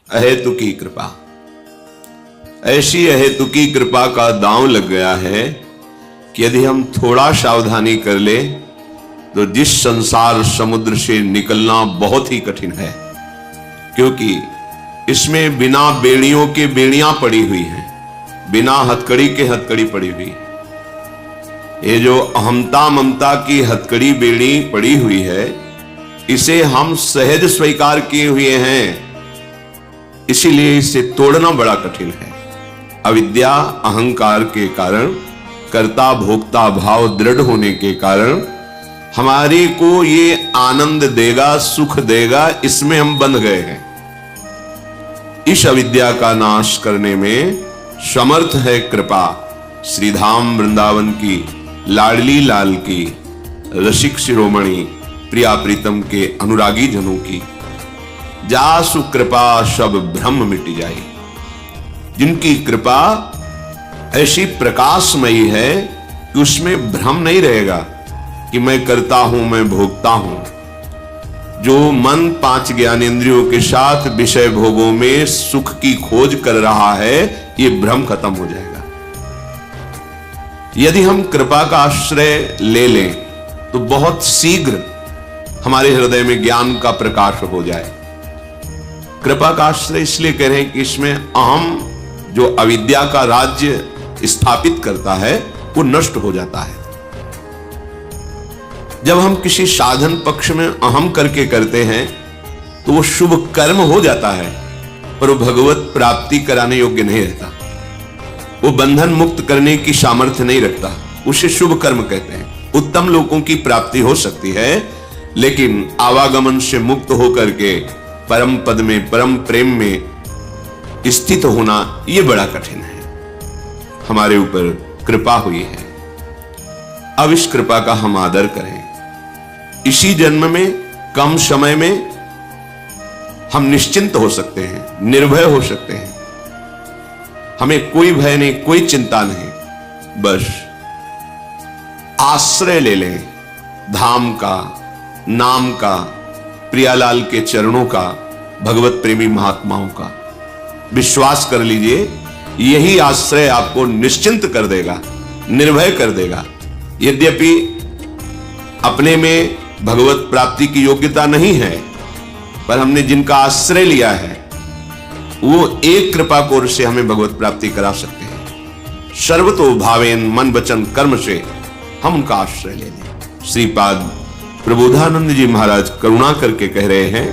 अहेतु की कृपा। ऐसी अहेतु की कृपा का दांव लग गया है कि यदि हम थोड़ा सावधानी कर ले तो जिस संसार समुद्र से निकलना बहुत ही कठिन है, क्योंकि इसमें बिना बेड़ियों के बेड़ियां पड़ी हुई हैं, बिना हथकड़ी के हथकड़ी पड़ी हुई। ये जो अहमता ममता की हथकड़ी बेड़ी पड़ी हुई है, इसे हम सहज स्वीकार किए हुए हैं, इसीलिए इसे तोड़ना बड़ा कठिन है। अविद्या अहंकार के कारण, कर्ता भोक्ता भाव दृढ़ होने के कारण हमारे को ये आनंद देगा, सुख देगा, इसमें हम बंध गए हैं। इस अविद्या का नाश करने में समर्थ है कृपा श्रीधाम वृंदावन की, लाडली लाल की, रसिक शिरोमणि प्रिया प्रीतम के अनुरागी जनों की। जासु कृपा सब भ्रम मिट जाए। जिनकी कृपा ऐसी प्रकाशमयी है कि उसमें भ्रम नहीं रहेगा कि मैं करता हूं, मैं भोगता हूं। जो मन पांच ज्ञानेंद्रियों के साथ विषय भोगों में सुख की खोज कर रहा है, ये भ्रम खत्म हो जाएगा। यदि हम कृपा का आश्रय ले लें तो बहुत शीघ्र हमारे हृदय में ज्ञान का प्रकाश हो जाए। कृपा का आश्रय इसलिए कह रहे हैं कि इसमें अहम जो अविद्या का राज्य स्थापित करता है वो नष्ट हो जाता है। जब हम किसी साधन पक्ष में अहम करके करते हैं तो वो शुभ कर्म हो जाता है, पर वो भगवत प्राप्ति कराने योग्य नहीं रहता, वो बंधन मुक्त करने की सामर्थ्य नहीं रखता। उसे शुभ कर्म कहते हैं। उत्तम लोगों की प्राप्ति हो सकती है, लेकिन आवागमन से मुक्त होकर के परम पद में, परम प्रेम में स्थित होना यह बड़ा कठिन है। हमारे ऊपर कृपा हुई है, अब इस कृपा का हम आदर करें। इसी जन्म में, कम समय में हम निश्चिंत हो सकते हैं, निर्भय हो सकते हैं। हमें कोई भय नहीं, कोई चिंता नहीं, बस आश्रय ले लें धाम का, नाम का, प्रियालाल के चरणों का, भगवत प्रेमी महात्माओं का। विश्वास कर लीजिए, यही आश्रय आपको निश्चिंत कर देगा, निर्भय कर देगा। यद्यपि अपने में भगवत प्राप्ति की योग्यता नहीं है, पर हमने जिनका आश्रय लिया है वो एक कृपा कोर से हमें भगवत प्राप्ति करा सकते हैं। सर्वतो भावेन, मन वचन कर्म से हम उनका आश्रय ले लें। श्रीपाद प्रबोधानंद जी महाराज करुणा करके कह रहे हैं,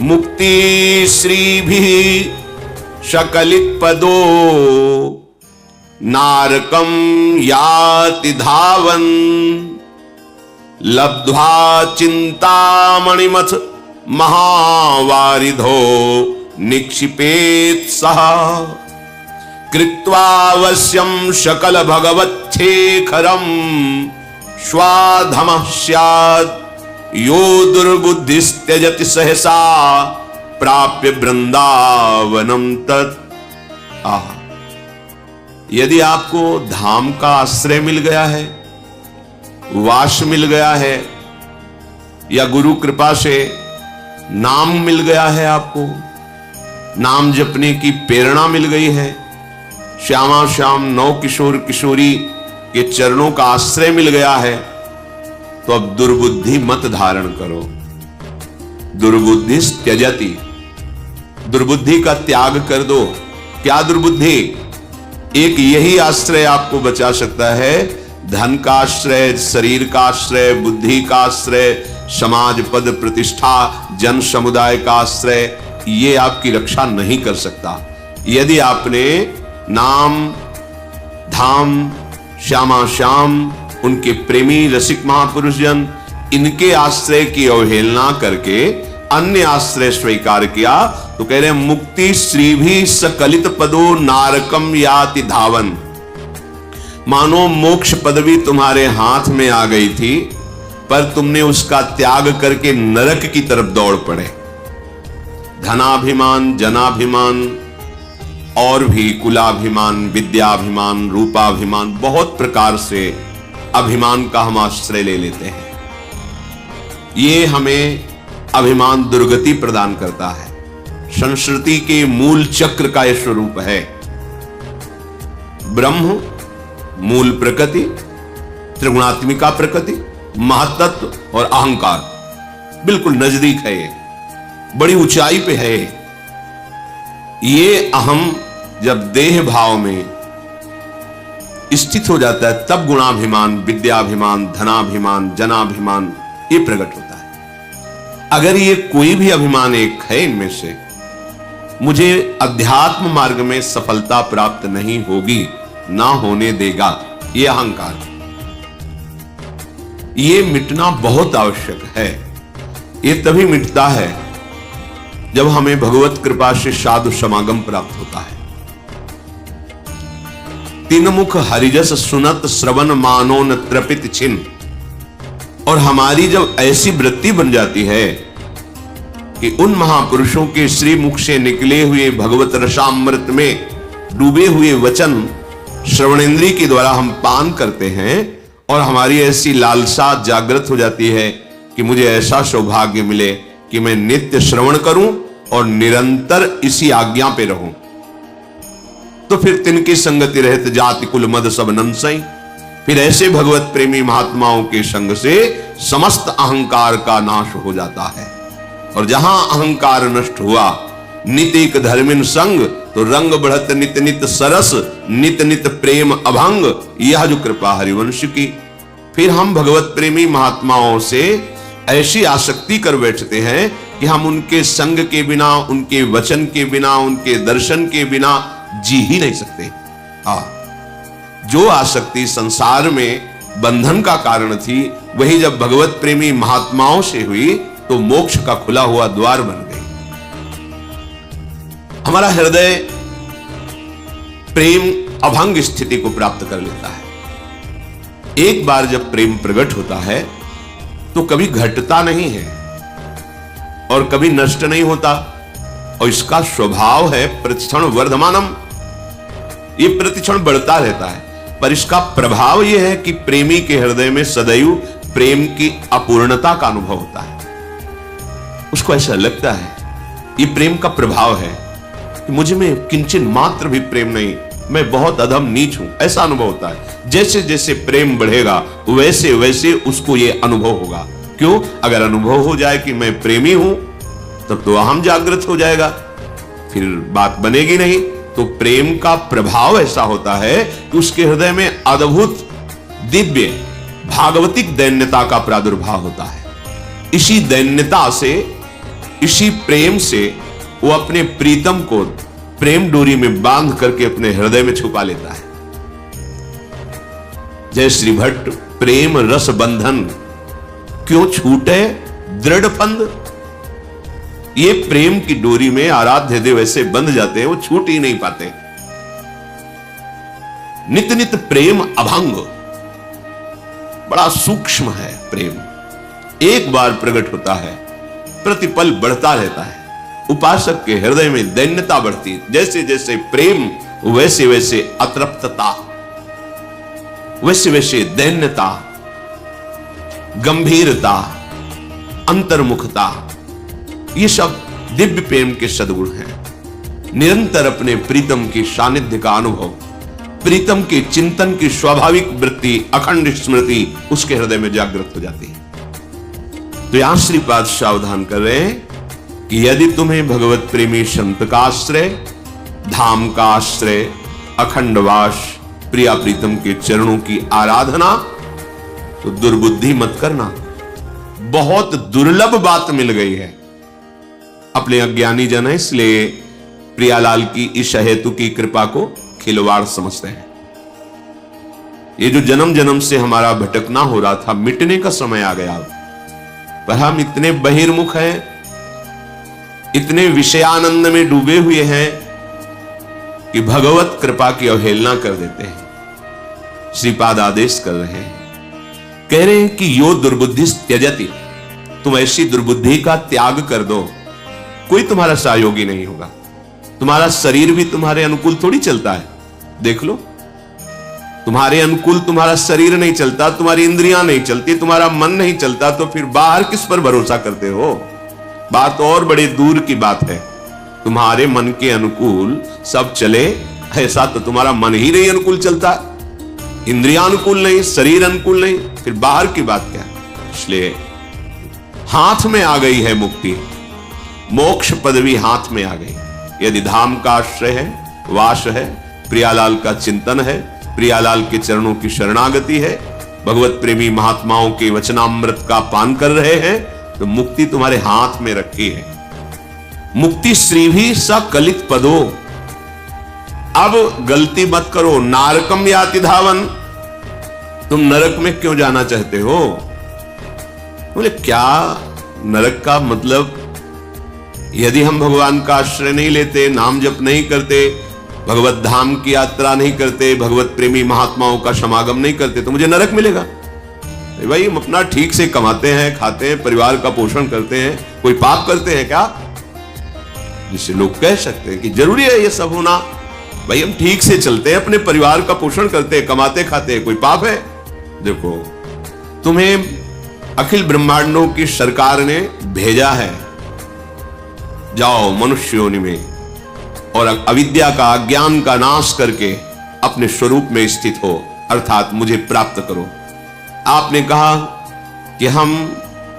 मुक्ति श्री भी शकलित पदो नारकम याति धावन लब्ध्वा चिंतामणिमथ महावारिधो निक्षिपेत सह कृत्वावश्यम शकल भगवच्छेखरम स्वाधमः स्यात् यो दुर्बुद्धिस्त्यजति सहसा प्राप्य वृंदावनम तत्। यदि आपको धाम का आश्रय मिल गया है, वास मिल गया है, या गुरु कृपा से नाम मिल गया है, आपको नाम जपने की प्रेरणा मिल गई है, श्यामा श्याम नौ किशोर किशोरी के चरणों का आश्रय मिल गया है, तो अब दुर्बुद्धि मत धारण करो। दुर्बुद्धि त्यजति, दुर्बुद्धि का त्याग कर दो। क्या दुर्बुद्धि? एक यही आश्रय आपको बचा सकता है। धन का आश्रय, शरीर का आश्रय, बुद्धि का आश्रय, समाज पद प्रतिष्ठा, जन समुदाय का आश्रय, ये आपकी रक्षा नहीं कर सकता। यदि आपने नाम, धाम, श्यामा श्याम, उनके प्रेमी रसिक महापुरुष जन, इनके आश्रय की अवहेलना करके अन्य आश्रय स्वीकार किया, तो कह रहे हैं मुक्ति श्री भी सकलित पदो नारकम याति धावन। मानो मोक्ष पदवी तुम्हारे हाथ में आ गई थी, पर तुमने उसका त्याग करके नरक की तरफ दौड़ पड़े। धनाभिमान, जनाभिमान और भी कुलाभिमान, विद्याभिमान, रूपाभिमान, बहुत प्रकार से अभिमान का हम आश्रय ले लेते हैं। ये हमें अभिमान दुर्गति प्रदान करता है। संस्कृति के मूल चक्र का यह स्वरूप है। ब्रह्म, मूल प्रकृति, त्रिगुणात्मिका प्रकृति, महातत्व और अहंकार बिल्कुल नजदीक है, ये बड़ी ऊंचाई पे है। ये अहम जब देह भाव में स्थित हो जाता है तब गुणाभिमान, विद्याभिमान, धनाभिमान, जनाभिमान ये प्रकट होता है। अगर ये कोई भी अभिमान एक है इनमें से, मुझे अध्यात्म मार्ग में सफलता प्राप्त नहीं होगी, ना होने देगा, ये अहंकार, ये मिटना बहुत आवश्यक है। ये तभी मिटता है जब हमें भगवत कृपा से साधु समागम प्राप्त होता है। तीन मुख हरिजस सुनत श्रवण मानो न त्रपित छिन्न। और हमारी जब ऐसी वृत्ति बन जाती है कि उन महापुरुषों के श्री मुख से निकले हुए भगवत रसामृत में डूबे हुए वचन श्रवणेंद्रिय के द्वारा हम पान करते हैं, और हमारी ऐसी लालसा जागृत हो जाती है कि मुझे ऐसा सौभाग्य मिले कि मैं नित्य श्रवण करूं और निरंतर इसी आज्ञा पे रहूं, तो फिर तिनकी संगति रहत जाति कुल मद सब नंसई। फिर ऐसे भगवत प्रेमी महात्माओं के संग से समस्त अहंकार का नाश हो जाता है। और जहां अहंकार नष्ट हुआ, नित एक धर्मिन संग, तो रंग बढ़त नित नित सरस, नित नित प्रेम अभंग, यह जो कृपा हरिवंश की। फिर हम भगवत प्रेमी महात्माओं से ऐसी आसक्ति कर बैठते हैं कि हम उनके संग के बिना, उनके वचन के बिना, उनके दर्शन के बिना जी ही नहीं सकते। जो आसक्ति संसार में बंधन का कारण थी, वही जब भगवत प्रेमी महात्माओं से हुई तो मोक्ष का खुला हुआ द्वार बन गई। हमारा हृदय प्रेम अभंग स्थिति को प्राप्त कर लेता है। एक बार जब प्रेम प्रकट होता है तो कभी घटता नहीं है और कभी नष्ट नहीं होता, और इसका स्वभाव है प्रतिक्षण वर्धमानम, ये प्रतिक्षण बढ़ता रहता है। पर इसका प्रभाव यह है कि प्रेमी के हृदय में सदैव प्रेम की अपूर्णता का अनुभव होता है। उसको ऐसा लगता है, ये प्रेम का प्रभाव है कि मुझ में किंचन मात्र भी प्रेम नहीं, मैं बहुत अधम नीच हूं, ऐसा अनुभव होता है। जैसे जैसे प्रेम बढ़ेगा वैसे वैसे उसको यह अनुभव होगा। क्यों? अगर अनुभव हो जाए कि मैं प्रेमी हूं तब तो अहम जागृत हो जाएगा, फिर बात बनेगी नहीं। तो प्रेम का प्रभाव ऐसा होता है कि उसके हृदय में अद्भुत दिव्य भागवतिक दैन्यता का प्रादुर्भाव होता है। इसी दैन्यता से, इसी प्रेम से वो अपने प्रीतम को प्रेम डोरी में बांध करके अपने हृदय में छुपा लेता है। जय श्री भट्ट, प्रेम रस बंधन क्यों छूटे दृढ़ फंद। ये प्रेम की डोरी में आराध्य देव ऐसे बंध जाते हैं, वो छूट ही नहीं पाते। नित नित प्रेम अभंग, बड़ा सूक्ष्म है प्रेम। एक बार प्रकट होता है, प्रतिपल बढ़ता रहता है। उपासक के हृदय में दैन्यता बढ़ती, जैसे जैसे प्रेम वैसे वैसे अतृप्तता, वैसे वैसे दैन्यता, गंभीरता, अंतर्मुखता, ये सब दिव्य प्रेम के सद्गुण हैं। निरंतर अपने प्रीतम की सानिध्य का अनुभव, प्रीतम के चिंतन की स्वाभाविक वृत्ति, अखंड स्मृति उसके हृदय में जागृत हो जाती है। तो यहां श्रीपाद सावधान कर रहे हैं कि यदि तुम्हें भगवत प्रेमी संत का आश्रय, धाम का आश्रय, अखंडवास, प्रिया प्रीतम के चरणों की आराधना, तो दुर्बुद्धि मत करना। बहुत दुर्लभ बात मिल गई है। अपने अज्ञानी जन है, इसलिए प्रियालाल की इस हेतु की कृपा को खिलवाड़ समझते हैं। ये जो जन्म जन्म से हमारा भटकना हो रहा था, मिटने का समय आ गया। पर हम इतने बहिर्मुख हैं, इतने विषयानंद में डूबे हुए हैं कि भगवत कृपा की अवहेलना कर देते हैं। श्रीपाद आदेश कर रहे हैं, कह रहे हैं कि यो दुर्बुद्धि त्यजति, तुम ऐसी दुर्बुद्धि का त्याग कर दो। कोई तुम्हारा सहयोगी नहीं होगा। तुम्हारा शरीर भी तुम्हारे अनुकूल थोड़ी चलता है। देख लो, तुम्हारे अनुकूल तुम्हारा शरीर नहीं चलता, तुम्हारी इंद्रियां नहीं चलती, तुम्हारा मन नहीं चलता, तो फिर बाहर किस पर भरोसा करते हो? बात और बड़े दूर की बात है। तुम्हारे मन के अनुकूल सब चले, ऐसा तो तुम्हारा मन ही नहीं अनुकूल चलता, इंद्रियानुकूल नहीं, शरीर अनुकूल नहीं, फिर बाहर की बात क्या। इसलिए हाथ में आ गई है मुक्ति, मोक्ष पदवी हाथ में आ गई। यदि धाम का आश्रय है, वास है, प्रियालाल का चिंतन है, प्रियालाल के चरणों की शरणागति है, भगवत प्रेमी महात्माओं के वचनामृत का पान कर रहे हैं, तो मुक्ति तुम्हारे हाथ में रखी है। मुक्ति श्री भी सकलित पदो। अब गलती मत करो, नारकम याति धावन, तुम नरक में क्यों जाना चाहते हो? बोले क्या नरक का मतलब? यदि हम भगवान का आश्रय नहीं लेते, नाम जप नहीं करते, भगवत धाम की यात्रा नहीं करते, भगवत प्रेमी महात्माओं का समागम नहीं करते, तो मुझे नरक मिलेगा? भाई हम अपना ठीक से कमाते हैं, खाते हैं, परिवार का पोषण करते हैं, कोई पाप करते हैं क्या? जिससे लोग कह सकते हैं कि जरूरी है ये सब होना। भाई हम ठीक से चलते हैं, अपने परिवार का पोषण करते हैं, कमाते खाते हैं, कोई पाप है? देखो, तुम्हें अखिल ब्रह्मांडों की सरकार ने भेजा है, जाओ मनुष्य योनि में और अविद्या का, ज्ञान का नाश करके अपने स्वरूप में स्थित हो, अर्थात मुझे प्राप्त करो। आपने कहा कि हम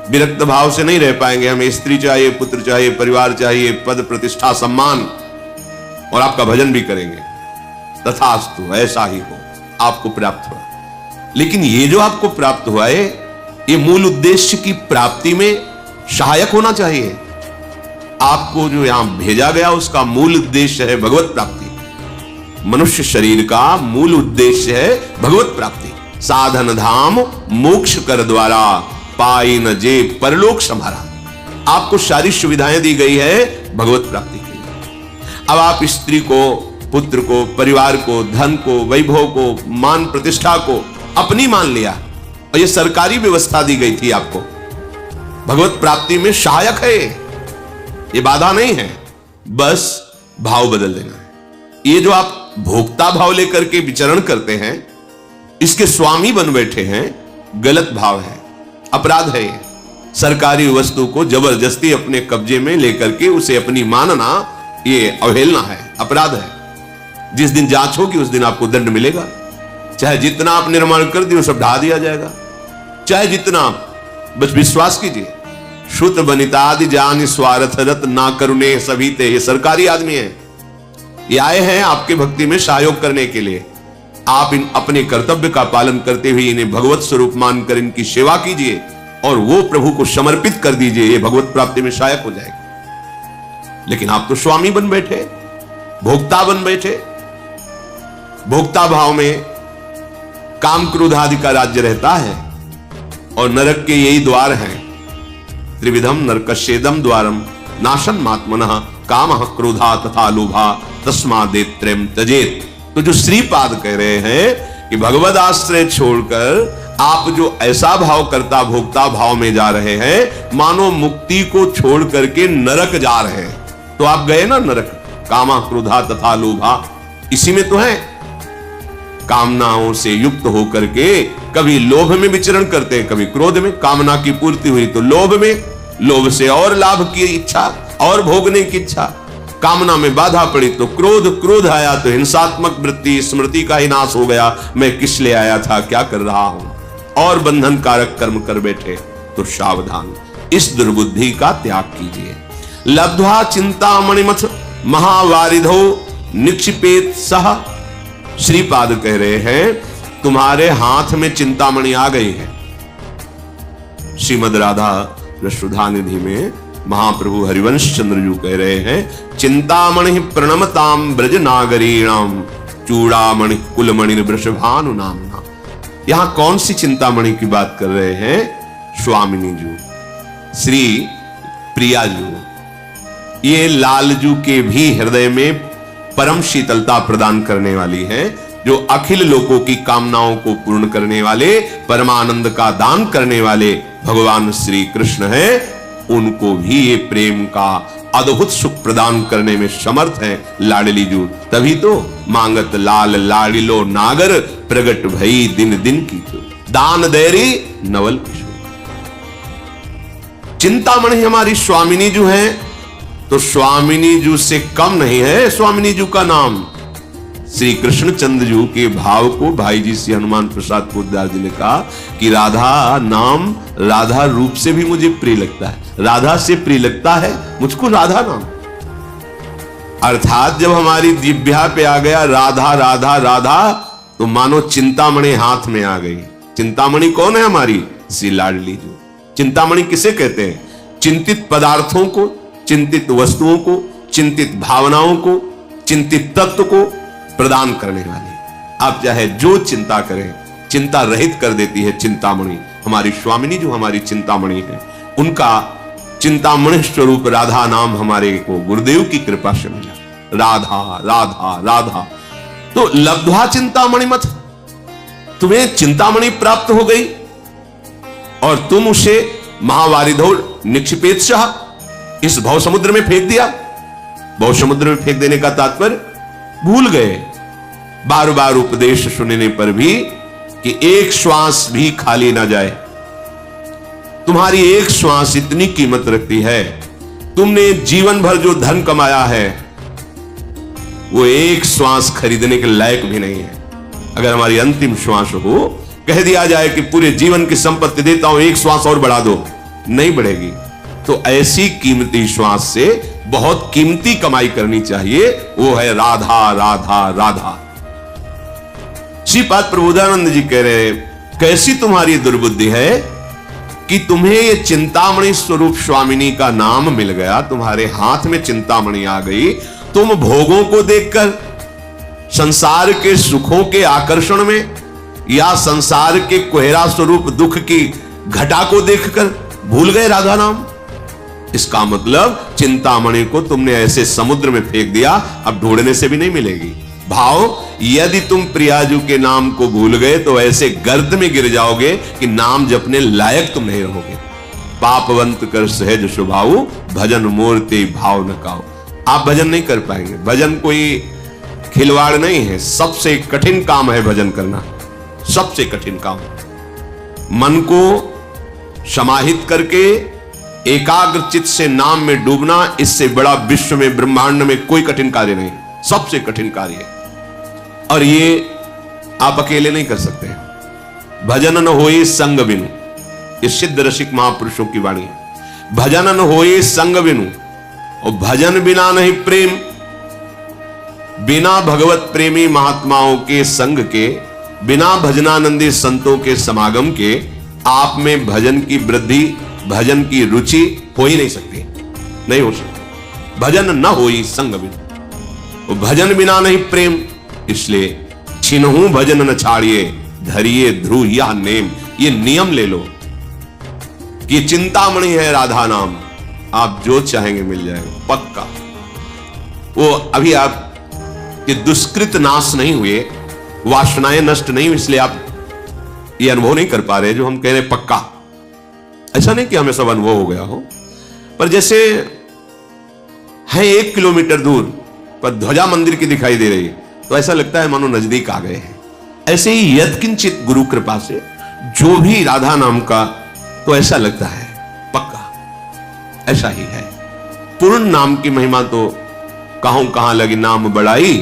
विरक्त भाव से नहीं रह पाएंगे, हमें स्त्री चाहिए, पुत्र चाहिए, परिवार चाहिए, पद प्रतिष्ठा सम्मान, और आपका भजन भी करेंगे। तथास्तु, ऐसा ही हो, आपको प्राप्त हुआ। लेकिन ये जो आपको प्राप्त हुआ है, ये मूल उद्देश्य की प्राप्ति में सहायक होना चाहिए। आपको जो यहां भेजा गया उसका मूल उद्देश्य है भगवत प्राप्ति। मनुष्य शरीर का मूल उद्देश्य है भगवत प्राप्ति। साधन धाम मोक्ष कर द्वारा, पाई न जे परलोक सम्हारा। आपको सारी सुविधाएं दी गई है भगवत प्राप्ति के लिए। अब आप स्त्री को, पुत्र को, परिवार को, धन को, वैभव को, मान प्रतिष्ठा को अपनी मान लिया, और ये सरकारी व्यवस्था दी गई थी आपको। भगवत प्राप्ति में सहायक है, ये बाधा नहीं है, बस भाव बदल देना है। ये जो आप भोक्ता भाव लेकर के विचरण करते हैं, इसके स्वामी बन बैठे हैं, गलत भाव है, अपराध है। ये सरकारी वस्तु को जबरदस्ती अपने कब्जे में लेकर के उसे अपनी मानना, ये अवहेलना है, अपराध है। जिस दिन जांच होगी उस दिन आपको दंड मिलेगा। चाहे जितना आप निर्माण कर दिए सब ढा दिया जाएगा, चाहे जितना, बस विश्वास कीजिए। श्रुत बनितादि जान स्वार्थ रत ना करुणे सभी ते। ये सरकारी आदमी है, ये आए हैं आपके भक्ति में सहयोग करने के लिए। आप इन अपने कर्तव्य का पालन करते हुए इन्हें भगवत स्वरूप मानकर इनकी सेवा कीजिए और वो प्रभु को समर्पित कर दीजिए, ये भगवत प्राप्ति में सहायक हो जाएगा। लेकिन आप तो स्वामी बन बैठे, भोक्ता बन बैठे। भोक्ता भाव में काम क्रोध आदि का राज्य रहता है, और नरक के यही द्वार हैं। त्रिविधम नरकस्येदम द्वारम नाशन मात्मनः कामः क्रोधा तथा लोभा तस्मादेत्रयम् त्यजेत। तो जो श्रीपाद कह रहे हैं कि भगवद आश्रय छोड़कर आप जो ऐसा भाव करता भोक्ता भाव में जा रहे हैं, मानो मुक्ति को छोड़ करके नरक जा रहे हैं। तो आप गए ना नरक, कामः क्रोधा तथा लोभा, इसी में तो है। कामनाओं से युक्त होकर के कभी लोभ में विचरण करते हैं, कभी क्रोध में। कामना की पूर्ति हुई तो लोभ में, लोभ से और लाभ की इच्छा और भोगने की इच्छा। कामना में बाधा पड़ी तो क्रोध, क्रोध आया तो हिंसात्मक वृत्ति, स्मृति का ही नाश हो गया। मैं किस लिए आया था, क्या कर रहा हूं, और बंधन कारक कर्म कर बैठे। तो सावधान, इस दुर्बुद्धि का त्याग कीजिए। लब्ध्वा चिंतामणिमथ महावारिधो निक्षिपेत सह। श्रीपाद कह रहे हैं तुम्हारे हाथ में चिंतामणि आ गई है। श्रीमद राधा रसुधा निधि में महाप्रभु हरिवंश चंद्र जी कह रहे हैं, चिंतामणि प्रणमताम ब्रज नागरीणाम चूड़ामणि कुलमणि वृषभानु नामना। यहां कौन सी चिंतामणि की बात कर रहे हैं? स्वामिनी जू, श्री प्रिया जू। ये लालजू के भी हृदय में परम शीतलता प्रदान करने वाली है, जो अखिल लोगों की कामनाओं को पूर्ण करने वाले, परमानंद का दान करने वाले भगवान श्री कृष्ण हैं। उनको भी ये प्रेम का अद्भुत सुख प्रदान करने में समर्थ है लाडली जू। तभी तो मांगत लाल लाडिलो नागर, प्रगट भई दिन दिन की दान देरी नवल किशोर। चिंतामणि हमारी स्वामिनी जो है, तो स्वामिनी जू से कम नहीं है स्वामिनी जू का नाम। श्री कृष्णचंद्र जू के भाव को भाई जी श्री हनुमान प्रसाद पोद्दार जी ने कहा कि राधा नाम राधा रूप से भी मुझे प्रिय लगता है, राधा से प्रिय लगता है मुझको राधा नाम। अर्थात जब हमारी दिव्या पे आ गया राधा राधा राधा, तो मानो चिंतामणि हाथ में आ गई। चिंतामणि कौन है हमारी? श्री लाडली जू। चिंतामणि किसे कहते हैं? चिंतित पदार्थों को, चिंतित वस्तुओं को, चिंतित भावनाओं को, चिंतित तत्व को प्रदान करने वाली। आप चाहे जो चिंता करें, चिंता रहित कर देती है चिंतामणि। हमारी स्वामिनी जो हमारी चिंतामणि है, उनका चिंतामणि स्वरूप राधा नाम हमारे को गुरुदेव की कृपा से मिला। राधा राधा राधा, तो लब्ध्वा चिंतामणि मत, तुम्हें चिंतामणि प्राप्त हो गई और तुम उसे महावारिधो निक्षिपेत्सः, इस भव समुद्र में फेंक दिया। भव समुद्र में फेंक देने का तात्पर्य भूल गए, बार बार उपदेश सुनने पर भी कि एक श्वास भी खाली ना जाए। तुम्हारी एक श्वास इतनी कीमत रखती है, तुमने जीवन भर जो धन कमाया है वो एक श्वास खरीदने के लायक भी नहीं है। अगर हमारी अंतिम श्वास हो, कह दिया जाए कि पूरे जीवन की संपत्ति देता हूं, एक श्वास और बढ़ा दो, नहीं बढ़ेगी। तो ऐसी कीमती श्वास से बहुत कीमती कमाई करनी चाहिए, वो है राधा राधा राधा। श्रीपाद प्रबोधानंद जी कह रहे हैं, कैसी तुम्हारी दुर्बुद्धि है कि तुम्हें ये चिंतामणि स्वरूप स्वामिनी का नाम मिल गया, तुम्हारे हाथ में चिंतामणि आ गई, तुम भोगों को देखकर, संसार के सुखों के आकर्षण में, या संसार के कोहरा स्वरूप दुख की घटा को देखकर भूल गए राधा नाम। इसका मतलब चिंतामणि को तुमने ऐसे समुद्र में फेंक दिया, अब ढूंढने से भी नहीं मिलेगी। भाव, यदि तुम प्रियाजू के नाम को भूल गए तो ऐसे गर्त में गिर जाओगे कि नाम जपने लायक तुम नहीं रहोगे। पापवंत कर सहज स्वभाव, भजन मूर्ति भाव न काओ। आप भजन नहीं कर पाएंगे। भजन कोई खिलवाड़ नहीं है, सबसे कठिन काम है भजन करना, सबसे कठिन काम। मन को समाहित करके एकाग्र चित्त से नाम में डूबना, इससे बड़ा विश्व में ब्रह्मांड में कोई कठिन कार्य नहीं, सबसे कठिन कार्य है। और ये आप अकेले नहीं कर सकते। भजन न होए संग बिनु, ये सिद्ध रसिक महापुरुषों की वाणी है। भजन न होए संग बिनु, और भजन बिना नहीं प्रेम। बिना भगवत प्रेमी महात्माओं के संग के, बिना भजनानंदी संतों के समागम के, आप में भजन की वृद्धि, भजन की रुचि हो ही नहीं सकती, नहीं हो सकती। भजन न होई संग बिनु, भजन बिना नहीं प्रेम। इसलिए छिनहु भजन न छाड़िए, धरिए ध्रुव या नेम। ये नियम ले लो कि चिंतामणि है राधा नाम, आप जो चाहेंगे मिल जाएगा पक्का। वो अभी आप कि दुष्कृत नाश नहीं हुए, वासनाएं नष्ट नहीं हुई, इसलिए आप ये अनुभव नहीं कर पा रहे जो हम कह रहे पक्का। ऐसा नहीं कि हमें सब अनुभव हो गया हो, पर जैसे है 1 किलोमीटर दूर पर ध्वजा मंदिर की दिखाई दे रही है तो ऐसा लगता है मानो नजदीक आ गए हैं। ऐसे ही यत्किंचित गुरु कृपा से जो भी राधा नाम का, तो ऐसा लगता है पक्का, ऐसा ही है। पूर्ण नाम की महिमा तो कहां लगी नाम बढ़ाई,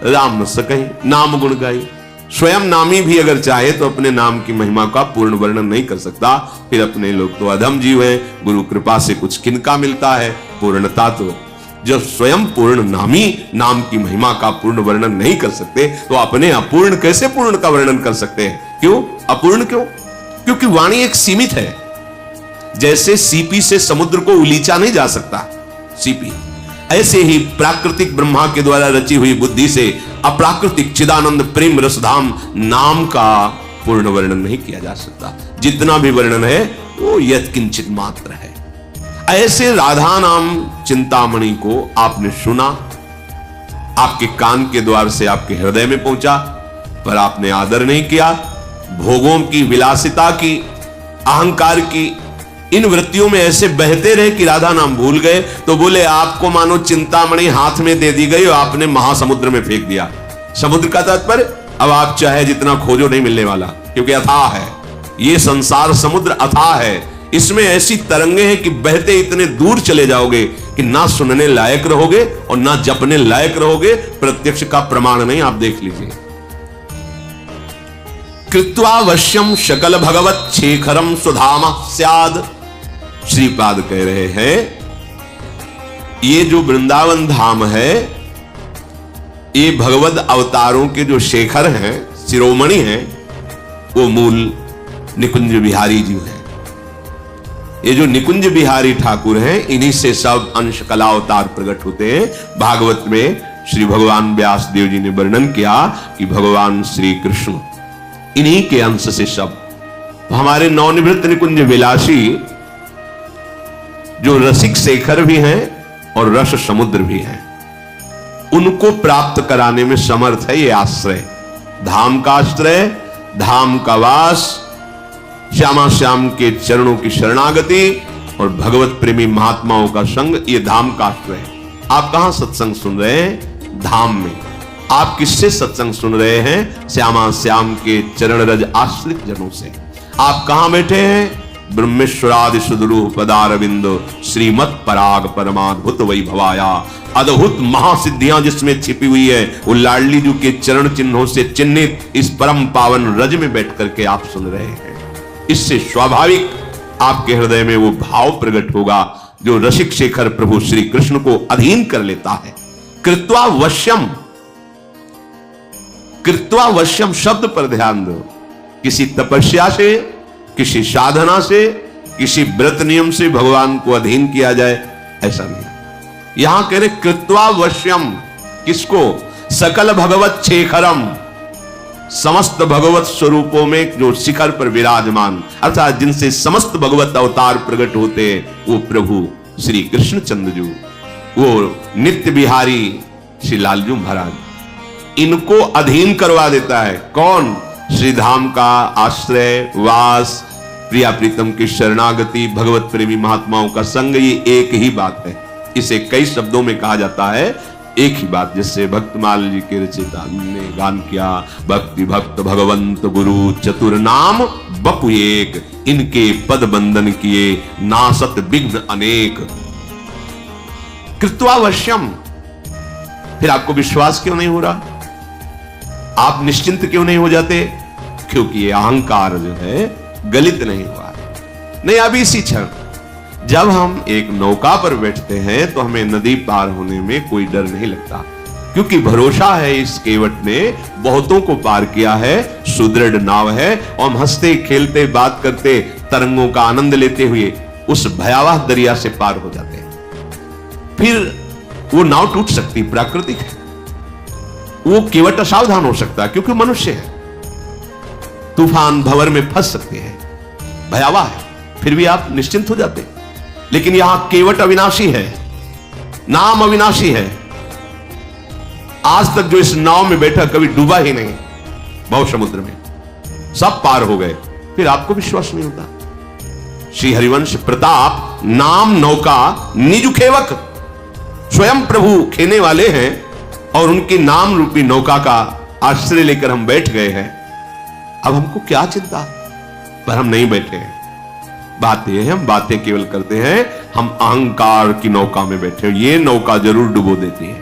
राम न सकहीं नाम गुण गाई। स्वयं नामी भी अगर चाहे तो अपने नाम की महिमा का पूर्ण वर्णन नहीं कर सकता, फिर अपने लोग तो अधम जीव हैं, गुरु कृपा से कुछ किनका मिलता है पूर्णता। तो जब स्वयं पूर्ण नामी नाम की महिमा का पूर्ण वर्णन नहीं कर सकते तो अपने अपूर्ण कैसे पूर्ण का वर्णन कर सकते हैं? क्यों अपूर्ण? क्यों? क्योंकि वाणी एक सीमित है। जैसे सीपी से समुद्र को उलीचा नहीं जा सकता सीपी, ऐसे ही प्राकृतिक ब्रह्मा के द्वारा रची हुई बुद्धि से अप्राकृतिक चिदानंद प्रेम रसधाम नाम का पूर्ण वर्णन नहीं किया जा सकता। जितना भी वर्णन है वो यत्किंचित मात्र है। ऐसे राधा नाम चिंतामणि को आपने सुना, आपके कान के द्वार से आपके हृदय में पहुंचा, पर आपने आदर नहीं किया। भोगों की, विलासिता की, अहंकार की इन वृत्तियों में ऐसे बहते रहे कि राधा नाम भूल गए। तो बोले आपको मानो चिंतामणि हाथ में दे दी गई और आपने महासमुद्र में फेंक दिया। समुद्र का तात्पर्य अब आप चाहे जितना खोजो नहीं मिलने वाला, क्योंकि अथाह है ये संसार, समुद्र अथाह है। इसमें ऐसी तरंगे हैं कि बहते इतने दूर चले जाओगे कि ना सुनने लायक रहोगे और ना जपने लायक रहोगे। प्रत्यक्ष का प्रमाण नहीं, आप देख लीजिए। कृत्वावश्यम शकल भगवत शेखरम सुधाम स्याद। श्रीपाद कह रहे हैं ये जो वृंदावन धाम है, ये भगवत अवतारों के जो शेखर हैं, शिरोमणि हैं, वो मूल निकुंज बिहारी जी हैं। ये जो निकुंज बिहारी ठाकुर हैं, इन्हीं से सब अंश कला अवतार प्रकट होते हैं। भागवत में श्री भगवान व्यास देव जी ने वर्णन किया कि भगवान श्री कृष्ण इन्हीं के अंश से सब। तो हमारे नवनिवृत्त निकुंज विलासी जो रसिक शेखर भी हैं और रस समुद्र भी हैं, उनको प्राप्त कराने में समर्थ है ये आश्रय। धाम का आश्रय, धाम का वास, श्यामा श्याम के चरणों की शरणागति और भगवत प्रेमी महात्माओं का संग, ये धाम का आश्रय है। आप कहां सत्संग सुन रहे हैं? धाम में। आप किससे सत्संग सुन रहे हैं? श्यामा श्याम के चरण रज आश्रित जनों से। आप कहां बैठे हैं? ब्रह्मेश्वरादि सुदरूह पदारविंद श्रीमत पराग परमाद्भुत वैभवाया। अद्भुत महासिद्धियां जिसमें छिपी हुई है, वो लाडली जी के चरण चिन्हों से चिन्हित इस परम पावन रज में बैठ करके आप सुन रहे हैं। इससे स्वाभाविक आपके हृदय में वो भाव प्रकट होगा जो रसिक शेखर प्रभु श्री कृष्ण को अधीन कर लेता है। कृत्वा वश्यम, कृत्वा वश्यम शब्द पर ध्यान दो। किसी तपस्या से, किसी साधना से, किसी व्रत नियम से भगवान को अधीन किया जाए, ऐसा नहीं। यहां कह रहे कृत्वा वश्यम, किसको? सकल भगवत शेखरम, समस्त भगवत स्वरूपों में जो शिखर पर विराजमान, अर्थात जिनसे समस्त भगवत अवतार प्रकट होते हैं, वो प्रभु श्री कृष्ण चंद्र जी, वो नित्य बिहारी श्री लालजू महाराज, इनको अधीन करवा देता है। कौन? श्री धाम का आश्रय, वास, प्रिया प्रीतम की शरणागति, भगवत प्रेमी महात्माओं का संग, ये एक ही बात है। इसे कई शब्दों में कहा जाता है, एक ही बात। जिससे भक्तमाल जी के रचयिता ने गान किया, भक्ति भक्त भगवंत गुरु चतुर नाम बपु एक, इनके पद बंदन किए नासत विघ्न अनेक। कृत्वावश्यम। फिर आपको विश्वास क्यों नहीं हो रहा? आप निश्चिंत क्यों नहीं हो जाते? क्योंकि ये अहंकार जो है गलित नहीं हुआ। नहीं, अभी इसी क्षण जब हम एक नौका पर बैठते हैं तो हमें नदी पार होने में कोई डर नहीं लगता, क्योंकि भरोसा है इस केवट ने बहुतों को पार किया है, सुदृढ़ नाव है, और हम हंसते खेलते बात करते तरंगों का आनंद लेते हुए उस भयावह दरिया से पार हो जाते हैं। फिर वो नाव टूट सकती, प्राकृतिक है। वो केवट असावधान हो सकता है क्योंकि मनुष्य है, तूफान भंवर में फंस सकते हैं, भयावह है, फिर भी आप निश्चिंत हो जाते। लेकिन यहां केवट अविनाशी है, नाम अविनाशी है। आज तक जो इस नाव में बैठा कभी डूबा ही नहीं, भव समुद्र में सब पार हो गए, फिर आपको विश्वास नहीं होता। श्री हरिवंश प्रताप नाम नौका निज खेवक, स्वयं प्रभु खेने वाले हैं और उनकी नाम रूपी नौका का आश्रय लेकर हम बैठ गए हैं। अब हमको क्या चिंता? पर हम नहीं बैठे हैं। बात यह है, हम बातें केवल करते हैं, हम अहंकार की नौका में बैठे हैं। ये नौका जरूर डुबो देती है,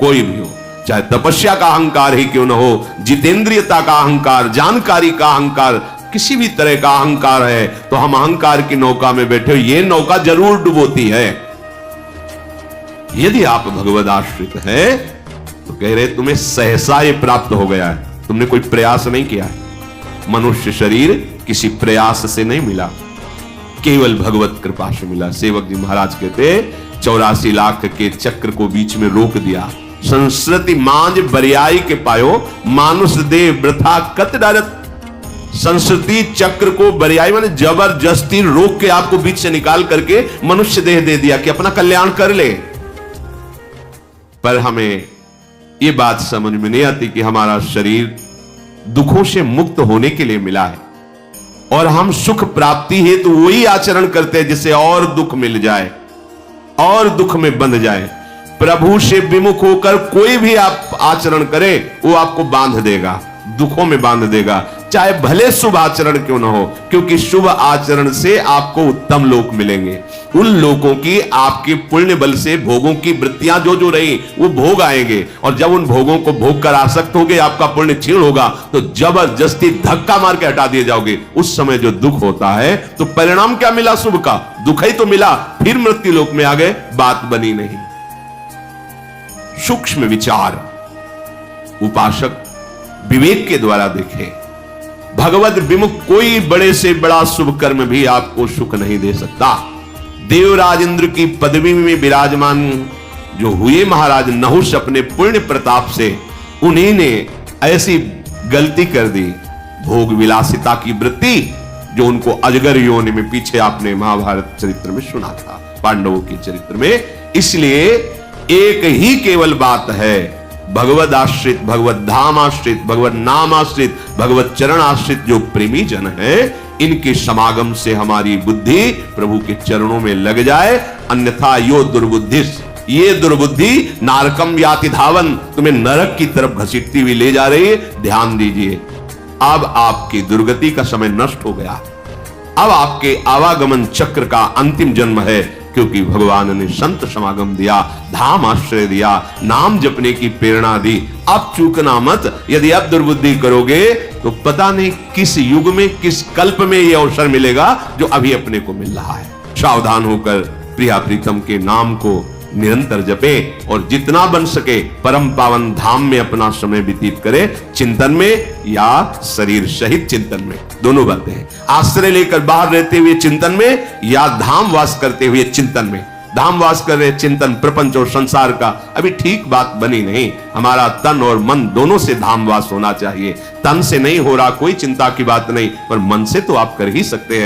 कोई भी हो, चाहे तपस्या का अहंकार ही क्यों न हो, जितेंद्रियता का अहंकार, जानकारी का अहंकार, किसी भी तरह का अहंकार है, तो हम अहंकार की नौका में बैठे हो, ये नौका जरूर डुबोती है। यदि आप भगवद आश्रित है तो कह रहे तुम्हें सहसा ये प्राप्त हो गया है, तुमने कोई प्रयास नहीं किया है। मनुष्य शरीर किसी प्रयास से नहीं मिला, केवल भगवत कृपा से मिला। सेवक जी महाराज कहते 84 लाख के चक्र को बीच में रोक दिया। संस्कृति मांझ बरियाई के पायो, मानुष देह वृथा कत डारत। संस्कृति चक्र को बरियाई माने जबरदस्ती रोक के आपको बीच से निकाल करके मनुष्य देह दे दिया कि अपना कल्याण कर ले। पर हमें यह बात समझ में नहीं आती कि हमारा शरीर दुखों से मुक्त होने के लिए मिला है, और हम सुख प्राप्ति है तो वही आचरण करते हैं जिससे और दुख मिल जाए, और दुख में बंध जाए। प्रभु से विमुख होकर कोई भी आप आचरण करें वो आपको बांध देगा, दुखों में बांध देगा, चाहे भले शुभ आचरण क्यों ना हो, क्योंकि शुभ आचरण से आपको उत्तम लोक मिलेंगे। उन लोगों की आपके पुण्य बल से भोगों की वृत्तियां जो जो रही वो भोग आएंगे, और जब उन भोगों को भोग कर आसक्त होगे, आपका पुण्य क्षीण होगा, तो जबरदस्ती धक्का मार के हटा दिए जाओगे। उस समय जो दुख होता है, तो परिणाम क्या मिला शुभ का? दुख ही तो मिला, फिर मृत्यु लोक में आ गए, बात बनी नहीं। सूक्ष्म विचार उपासक विवेक के द्वारा देखे। भगवत विमुख कोई बड़े से बड़ा शुभ कर्म भी आपको सुख नहीं दे सकता। देवराज इंद्र की पदवी में विराजमान जो हुए महाराज नहुष, अपने पुण्य प्रताप से उन्हीं ने ऐसी गलती कर दी, भोग विलासिता की वृत्ति, जो उनको अजगर योनि में, पीछे आपने महाभारत चरित्र में सुना था, पांडवों के चरित्र में। इसलिए एक ही केवल बात है, भगवद आश्रित, भगवत धाम आश्रित, भगवत नाम आश्रित, भगवत चरण आश्रित जो प्रेमी जन है, इनके समागम से हमारी बुद्धि प्रभु के चरणों में लग जाए। अन्यथा यो दुर्बुद्धिस, ये दुर्बुद्धि नारकम याति धावन, तुम्हें नरक की तरफ घसीटती हुई ले जा रही है। ध्यान दीजिए, अब आपकी दुर्गति का समय नष्ट हो गया। अब आपके आवागमन चक्र का अंतिम जन्म है, क्योंकि भगवान ने संत समागम दिया, धाम आश्रय दिया, नाम जपने की प्रेरणा दी। अब चूकना मत, यदि अब दुर्बुद्धि करोगे तो पता नहीं किस युग में, किस कल्प में यह अवसर मिलेगा जो अभी अपने को मिल रहा है। सावधान होकर प्रिया प्रीतम के नाम को निरंतर जपे, और जितना बन सके परम पावन धाम में अपना समय व्यतीत करे, चिंतन में या शरीर सहित चिंतन में, दोनों बातें हैं। आश्रय लेकर बाहर रहते हुए चिंतन में, या धाम वास करते हुए चिंतन में। धाम वास कर रहे चिंतन प्रपंच और संसार का अभी ठीक बात बनी नहीं। हमारा तन और मन दोनों से धाम वास होना चाहिए। तन से नहीं हो रहा कोई चिंता की बात नहीं, पर मन से तो आप कर ही सकते हैं।